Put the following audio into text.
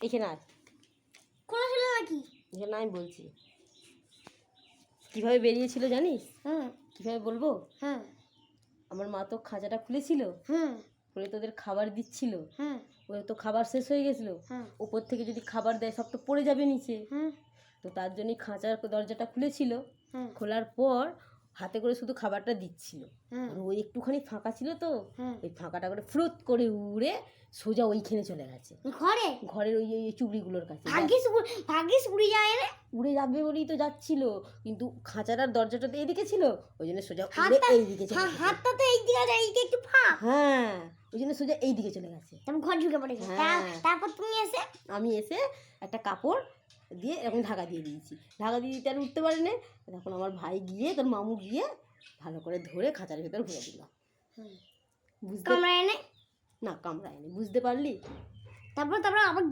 এখানে আয়, খোলা ছিল নাকি? এখানে আমি বলছি কিভাবে বেরিয়েছিল জানিস? কিভাবে বলবো? আমার মা তো খাঁচাটা খুলেছিল, খুলে তোদের খাবার দিচ্ছিল, ওই তো খাবার শেষ হয়ে গেছিল, উপর থেকে যদি খাবার দেয় সব তো পড়ে যাবে নিচে, তো তার জন্যই খাঁচার দরজাটা খুলেছিল। খোলার পর হাতে করে শুধু খাবারটা দিচ্ছিল, আর ওই একটুখানি ফাঁকা ছিল তো, ওই ফাঁকাটা করে ফ্রুত করে উড়ে সোজা ওইখানে চলে গেছে, ঘরের ওই ওই চুবড়িগুলোর কাছে। ভাগ্যিস উড়ে যায় না, উড়ে যাবে বলেই তো যাচ্ছিল, কিন্তু খাঁচাটার দরজাটা তো এইদিকে ছিল, ওই জন্য সোজা উড়ে এইদিকে চলে গেছে। হাতটা তো এই দিকে যায়, এইদিকে একটু ফাঁক। হ্যাঁ, ওই জন্য সোজা এইদিকে চলে গেছে। তারপর ঘর ঢুকে পড়েছে। তারপর তুমি এসে? আমি এসে একটা কাপড় দিয়ে এরকম ঢাকা দিয়ে দিয়েছি, ঢাকা দিয়ে দিতে আর উঠতে পারে না। তখন আমার ভাই গিয়ে, তোর মামু গিয়ে ভালো করে ধরে খাঁচার ভেতর ঘুরে দিল। কামড়ায় না, কামড়ায়নি, বুঝতে পারলি? তারপর আবার